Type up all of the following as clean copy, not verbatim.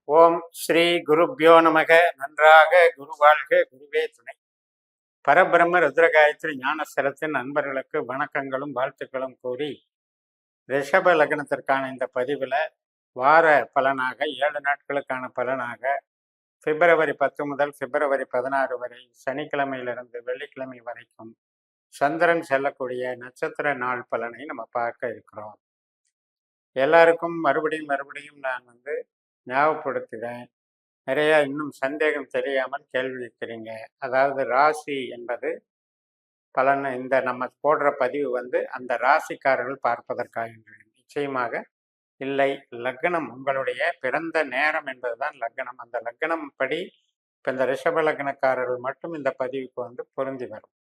ஓம் ஸ்ரீ குருப்யோ நமக. நன்றாக குரு வாழ்க, குருவே துணை. பரபிரம்ம ருத்ரகாயத்ரி ஞானஸ்தலத்தின் நண்பர்களுக்கு வணக்கங்களும் வாழ்த்துக்களும் கூறி, ரிஷப லக்னத்திற்கான இந்த பதிவில் வார பலனாக 7 நாட்களுக்கான பலனாக பிப்ரவரி 10 முதல் பிப்ரவரி 16 வரை சனிக்கிழமையிலிருந்து வெள்ளிக்கிழமை வரைக்கும் சந்திரன் செல்லக்கூடிய நட்சத்திர நாள் பலனை நம்ம பார்க்க இருக்கிறோம். எல்லாருக்கும் மறுபடியும் நான் ஞாபகப்படுத்துகிறேன். நிறைய இன்னும் சந்தேகம் தெரியாமல் கேள்வி இருக்கிறீங்க. அதாவது ராசி என்பது பலன், இந்த நம்ம போடுற பதிவு அந்த ராசிக்காரர்கள் பார்ப்பதற்காக நிச்சயமாக இல்லை. லக்னம், உங்களுடைய பிறந்த நேரம் என்பதுதான் லக்னம். அந்த லக்னம் படி இப்போ இந்த ரிஷப லக்னக்காரர்கள் மட்டும் இந்த பதிவுக்கு பொருந்தி வரும்.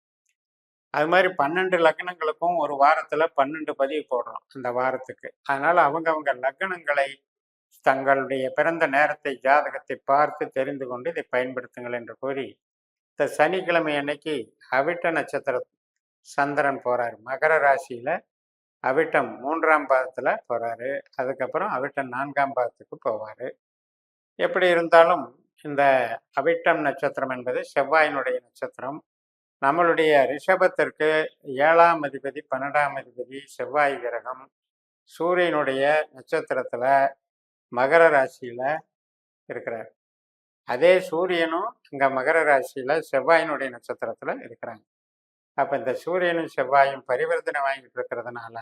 அது மாதிரி 12 லக்னங்களுக்கும் ஒரு வாரத்தில் 12 பதிவு போடுறோம் அந்த வாரத்துக்கு. அதனால அவங்க லக்னங்களை தங்களுடைய பிறந்த நேரத்தை, ஜாதகத்தை பார்த்து தெரிந்து கொண்டு இதை பயன்படுத்துங்கள் என்று கூறி, இந்த சனிக்கிழமை அன்னைக்கு அவிட்ட நட்சத்திர சந்திரன் போறாரு. மகர ராசியில அவிட்டம் 3ஆம் பாதத்துல போறாரு. அதுக்கப்புறம் அவிட்டம் 4ஆம் பாதத்துக்கு போவாரு. எப்படி இருந்தாலும் இந்த அவிட்டம் நட்சத்திரம் என்பது செவ்வாயினுடைய நட்சத்திரம். நம்மளுடைய ரிஷபத்திற்கு 7ஆம் அதிபதி 12ஆம் அதிபதி செவ்வாய் கிரகம் சூரியனுடைய நட்சத்திரத்துல மகர ராசியில இருக்கிறார். அதே சூரியனும் இங்க மகர ராசியில செவ்வாயினுடைய நட்சத்திரத்துல இருக்கிறாங்க. அப்ப இந்த சூரியனும் செவ்வாயும் பரிவர்த்தனை வாங்கிட்டு இருக்கிறதுனால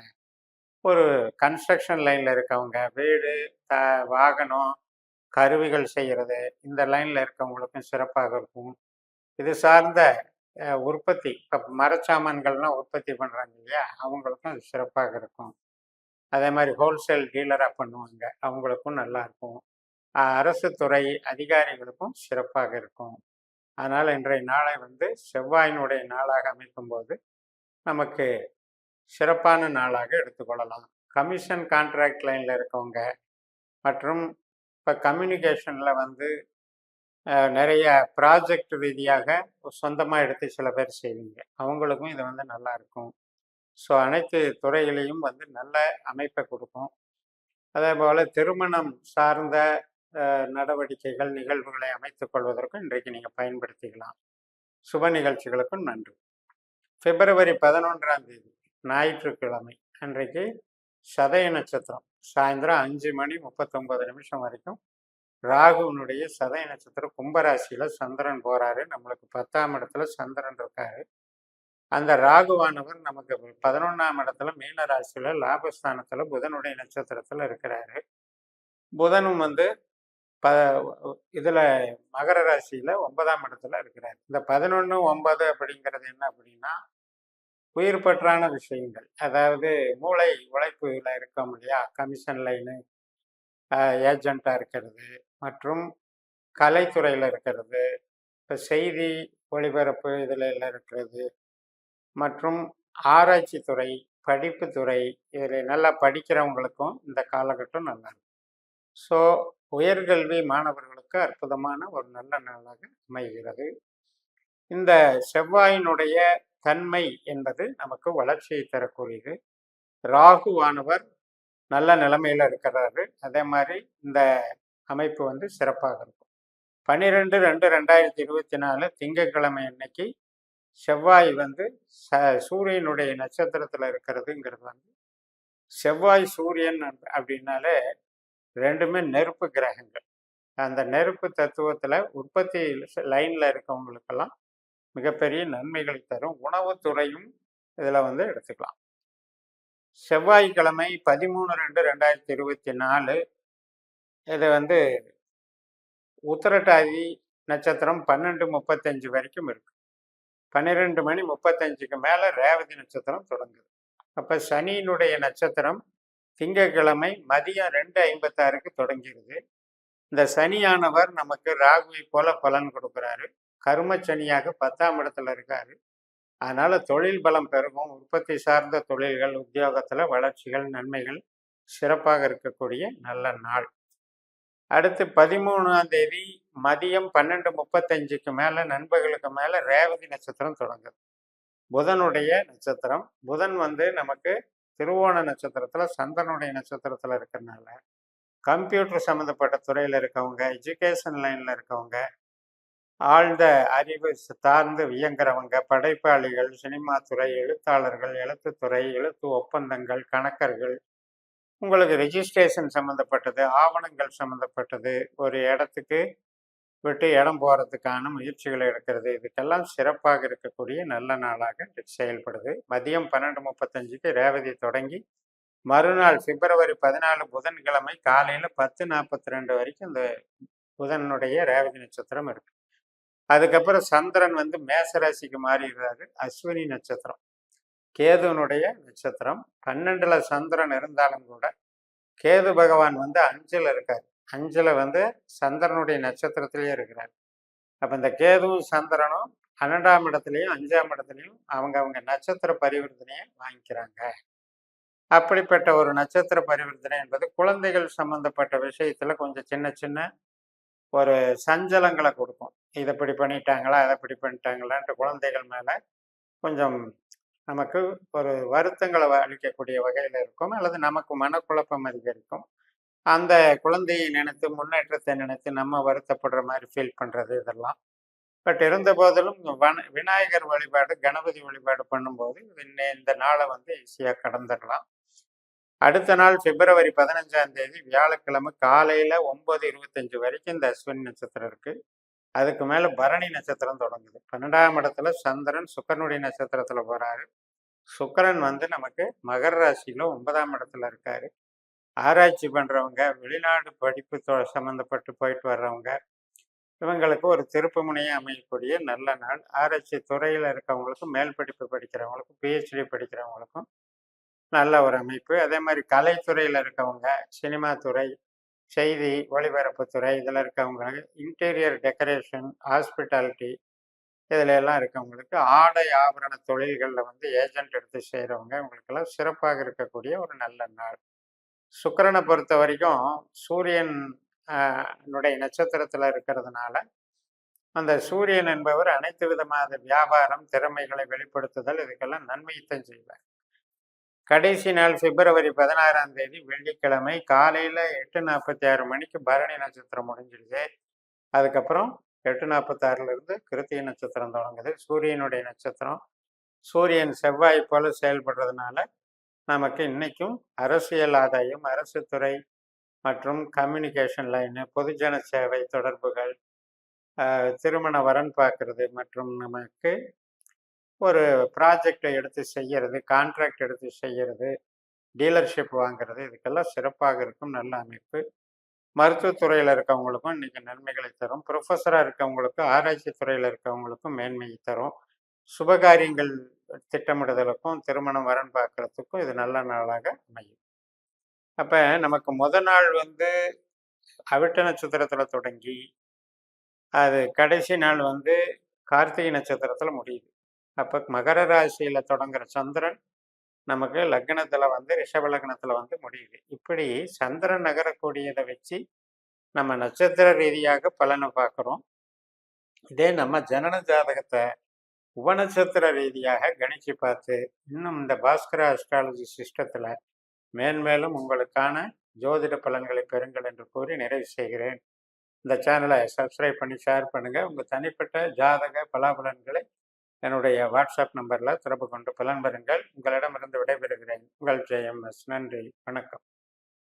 ஒரு கன்ஸ்ட்ரக்ஷன் லைன்ல இருக்கவங்க, வீடு, வாகனம், கருவிகள் செய்யறது, இந்த லைன்ல இருக்கவங்களுக்கும் சிறப்பாக இருக்கும். இது சார்ந்த உற்பத்தி, இப்போ மரச்சாமான்கள்லாம் உற்பத்தி பண்றாங்க இல்லையா, அவங்களுக்கும் அது சிறப்பாக இருக்கும். அதே மாதிரி ஹோல்சேல் டீலராக பண்ணுவாங்க, அவங்களுக்கும் நல்லா இருக்கும். அரசு துறை அதிகாரிகளுக்கும் சிறப்பாக இருக்கும். அதனால் இன்றைய நாளை செவ்வாயினுடைய நாளாக அமைக்கும்போது நமக்கு சிறப்பான நாளாக எடுத்துக்கொள்ளலாம். கமிஷன் கான்ட்ராக்ட் லைனில் இருக்கவங்க மற்றும் இப்போ கம்யூனிகேஷனில் நிறைய ப்ராஜெக்ட் ரீதியாக சொந்தமாக எடுத்து சில பேர் செய்வீங்க, அவங்களுக்கும் இது நல்லா இருக்கும். ஸோ அனைத்து துறைகளையும் நல்ல அமைப்பை கொடுக்கும். அதே போல் திருமணம் சார்ந்த நடவடிக்கைகள், நிகழ்வுகளை அமைத்துக் கொள்வதற்கும் இன்றைக்கு நீங்கள் பயன்படுத்திக்கலாம். சுப நிகழ்ச்சிகளுக்கும் நன்றி. பிப்ரவரி 11ஆம் தேதி ஞாயிற்றுக்கிழமை அன்றைக்கு சதய நட்சத்திரம் சாயந்தரம் 5:39 வரைக்கும் ராகுனுடைய சதய நட்சத்திரம் கும்பராசியில சந்திரன் போறாரு. நம்மளுக்கு 10ஆம் இடத்துல சந்திரன் இருக்காரு. அந்த ராகுவானவர் நமக்கு 11ஆம் இடத்துல மீன ராசியில லாபஸ்தானத்துல புதனுடைய நட்சத்திரத்துல இருக்கிறாரு. புதனும் இதுல மகர ராசியில 9ஆம் இடத்துல இருக்கிறாரு. இந்த 11-9 அப்படிங்கிறது என்ன அப்படின்னா, உயிர் பற்றான விஷயங்கள், அதாவது மூளை உழைப்புல இருக்கோம் இல்லையா, கமிஷன் லைனு, ஏஜெண்டா இருக்கிறது மற்றும் கலைத்துறையில் இருக்கிறது, இப்போ செய்தி ஒளிபரப்பு இதில் எல்லாம் இருக்கிறது மற்றும் ஆராய்ச்சி துறை, படிப்பு துறை, இதில் நல்லா படிக்கிறவங்களுக்கும் இந்த காலகட்டம் நல்லா இருக்கும். ஸோ உயர்கல்வி மாணவர்களுக்கு அற்புதமான ஒரு நல்ல நாளாக அமைகிறது. இந்த செவ்வாயினுடைய தன்மை என்பது நமக்கு வளர்ச்சியை தரக்கூடியது. ராகுவானவர் நல்ல நிலைமையில இருக்கிறாரு. அதே மாதிரி இந்த அமைப்பு சிறப்பாக இருக்கும். 12/2/2024 திங்கட்கிழமை அன்னைக்கு செவ்வாய் சூரியனுடைய நட்சத்திரத்தில் இருக்கிறதுங்கிறது செவ்வாய் சூரியன் அப்படின்னாலே ரெண்டுமே நெருப்பு கிரகங்கள். அந்த நெருப்பு தத்துவத்தில் உற்பத்தி லைனில் இருக்கவங்களுக்கெல்லாம் மிகப்பெரிய நன்மைகளை தரும். உணவுத்துறையும் இதில் எடுத்துக்கலாம். செவ்வாய்க்கிழமை 13/2/2024 இது உத்திரட்டாதி நட்சத்திரம் 12:35 வரைக்கும் இருக்கு. 12:35க்கு மேலே ரேவதி நட்சத்திரம் தொடங்குது. அப்போ சனியினுடைய நட்சத்திரம் திங்கட்கிழமை மதியம் 2:56க்கு தொடங்கிடுது. இந்த சனியானவர் நமக்கு ராகுவை போல பலன் கொடுக்குறாரு. கர்ம சனியாக 10ஆம் இடத்துல இருக்காரு. அதனால தொழில் பலம் பெருகும். உற்பத்தி சார்ந்த தொழில்கள், உத்தியோகத்தில் வளர்ச்சிகள், நன்மைகள் சிறப்பாக இருக்கக்கூடிய நல்ல நாள். அடுத்து 13ஆம் தேதி மதியம் 12:35க்கு மேலே, நண்பர்களுக்கு மேலே ரேவதி நட்சத்திரம் தொடங்குது. புதனுடைய நட்சத்திரம். புதன் நமக்கு திருவோண நட்சத்திரத்தில் சந்திரனுடைய நட்சத்திரத்தில் இருக்கிறதுனால கம்ப்யூட்டர் சம்மந்தப்பட்ட துறையில் இருக்கவங்க, எஜுகேஷன் லைனில் இருக்கவங்க, ஆழ்ந்த அறிவு சார்ந்து இயங்குறவங்க, படைப்பாளிகள், சினிமா துறை, எழுத்தாளர்கள், எழுத்துத்துறை, எழுத்து ஒப்பந்தங்கள், கணக்கர்கள், உங்களுக்கு ரெஜிஸ்ட்ரேஷன் சம்மந்தப்பட்டது, ஆவணங்கள் சம்மந்தப்பட்டது, ஒரு இடத்துக்கு விட்டு இடம் போகிறதுக்கான முயற்சிகளை எடுக்கிறது, இதுக்கெல்லாம் சிறப்பாக இருக்கக்கூடிய நல்ல நாளாக செயல்படுது. மதியம் 12:35க்கு ரேவதி தொடங்கி மறுநாள் பிப்ரவரி 14 புதன்கிழமை காலையில் 10:42 வரைக்கும் இந்த புதனுடைய ரேவதி நட்சத்திரம் இருக்கு. அதுக்கப்புறம் சந்திரன் வந்து மேசராசிக்கு மாறிடுறாரு. அஸ்வினி நட்சத்திரம் கேதுவனுடைய நட்சத்திரம். 12ல் சந்திரன் இருந்தாலும் கூட கேது பகவான் வந்து 5ல் இருக்கார். 5ல் வந்து சந்திரனுடைய நட்சத்திரத்திலேயே இருக்கிறார். அப்போ இந்த கேதுவும் சந்திரனும் 12ஆம் இடத்துலையும் 5ஆம் இடத்துலையும் அவங்க நட்சத்திர பரிவர்த்தனையை வாங்கிக்கிறாங்க. அப்படிப்பட்ட ஒரு நட்சத்திர பரிவர்த்தனை என்பது குழந்தைகள் சம்பந்தப்பட்ட விஷயத்துல கொஞ்சம் சின்ன சின்ன ஒரு சஞ்சலங்களை கொடுக்கும். இதை இப்படி பண்ணிட்டாங்களா, அதை இப்படி பண்ணிட்டாங்களான்ட்டு குழந்தைகள் மேல கொஞ்சம் நமக்கு ஒரு வருத்தங்களை அளிக்கக்கூடிய வகையில் இருக்கும், அல்லது நமக்கு மனக்குழப்பம் அதிகரிக்கும். அந்த குழந்தையை நினைத்து, முன்னேற்றத்தை நினைத்து நம்ம வருத்தப்படுற மாதிரி ஃபீல் பண்றது இதெல்லாம். பட் இருந்த போதிலும் விநாயகர் வழிபாடு, கணபதி வழிபாடு பண்ணும்போது இந்த நாளை வந்து ஈஸியாக கடந்துடலாம். அடுத்த நாள் பிப்ரவரி 15ஆம் தேதி வியாழக்கிழமை காலையில் 9:25 வரைக்கும் இந்த அஸ்வினி நட்சத்திரம் இருக்கு. அதுக்கு மேலே பரணி நட்சத்திரம் தொடங்குது. 12ஆம் இடத்துல சந்திரன் சுக்கரனுடைய நட்சத்திரத்தில் போறாரு. சுக்கரன் வந்து நமக்கு மகர ராசியில 9ஆம் இடத்துல இருக்காரு. ஆராய்ச்சி பண்றவங்க, வெளிநாடு படிப்பு சம்மந்தப்பட்டு போயிட்டு வர்றவங்க, இவங்களுக்கு ஒரு திருப்பு முனையை அமையக்கூடிய நல்ல நாள். ஆராய்ச்சி துறையில் இருக்கவங்களுக்கும், மேல் படிப்பு படிக்கிறவங்களுக்கும், பிஹெச்டி படிக்கிறவங்களுக்கும் நல்ல ஒரு அமைப்பு. அதே மாதிரி கலைத்துறையில் இருக்கவங்க, சினிமா துறை, செய்தி ஒளிபரப்புத்துறை, இதில் இருக்கவங்க, இன்டீரியர் டெக்கரேஷன், ஹாஸ்பிட்டாலிட்டி, இதில் எல்லாம் இருக்கவங்களுக்கு, ஆடை ஆபரண தொழில்களில் வந்து ஏஜென்ட் எடுத்து செய்கிறவங்க, இவங்களுக்கெல்லாம் சிறப்பாக இருக்கக்கூடிய ஒரு நல்ல நாள். சுக்கிரனை பொறுத்த வரைக்கும் சூரியன் நட்சத்திரத்தில் இருக்கிறதுனால அந்த சூரியன் என்பவர் அனைத்து விதமான வியாபாரம், திறமைகளை வெளிப்படுத்துதல், இதுக்கெல்லாம் நன்மையைத்தான் செய்வார். கடைசி நாள் பிப்ரவரி 16ஆம் தேதி வெள்ளிக்கிழமை காலையில் 8:46 மணிக்கு பரணி நட்சத்திரம் முடிஞ்சிடுது. அதுக்கப்புறம் 8:46 கிருத்திகை நட்சத்திரம் தொடங்குது. சூரியனுடைய நட்சத்திரம். சூரியன் செவ்வாய் போல செயல்படுறதுனால நமக்கு இன்னைக்கும் அரசியல் ஆதாயம், அரசு துறை மற்றும் கம்யூனிகேஷன் லைனு, பொதுஜன சேவை தொடர்புகள், திருமண வரன் பார்க்கறது மற்றும் நமக்கு ஒரு ப்ராஜெக்டை எடுத்து செய்கிறது, கான்ட்ராக்ட் எடுத்து செய்கிறது, டீலர்ஷிப் வாங்கிறது, இதுக்கெல்லாம் சிறப்பாக இருக்கும் நல்ல அமைப்பு. மருத்துவத்துறையில் இருக்கவங்களுக்கும் இன்னைக்கு நன்மைகளை தரும். ப்ரொஃபஸராக இருக்கவங்களுக்கும், ஆராய்ச்சி துறையில் இருக்கவங்களுக்கும் மேன்மையை தரும். சுபகாரியங்கள் திட்டமிடுதலுக்கும், திருமணம் வரன் பார்க்கறதுக்கும் இது நல்ல நாளாக அமையும். அப்போ நமக்கு நாள் வந்து அவிட்ட நட்சத்திரத்தில் தொடங்கி அது கடைசி நாள் வந்து கார்த்திகை நட்சத்திரத்தில் முடியுது. அப்போ மகர ராசியில் தொடங்குற சந்திரன் நமக்கு லக்னத்தில் வந்து ரிஷப லக்னத்தில் வந்து முடியுது. இப்படி சந்திரன் நகரக்கூடியதை வச்சு நம்ம நட்சத்திர ரீதியாக பலனை பார்க்குறோம். இதே நம்ம ஜனன ஜாதகத்தை உபநட்சத்திர ரீதியாக கணிச்சு பார்த்து இன்னும் இந்த பாஸ்கர அஸ்ட்ராலஜி சிஸ்டத்தில் மேன்மேலும் உங்களுக்கான ஜோதிட பலன்களை பெறுங்கள் என்று கூறி நிறைவு செய்கிறேன். இந்த சேனலை சப்ஸ்கிரைப் பண்ணி ஷேர் பண்ணுங்கள். உங்கள் தனிப்பட்ட ஜாதக பலாபலன்களை என்னுடைய வாட்ஸ்அப் நம்பரில் தொடர்பு கொண்டு பலன் பெறுங்கள். உங்களிடமிருந்து விடைபெறுகிறேன். உங்கள் JMS. நன்றி, வணக்கம்.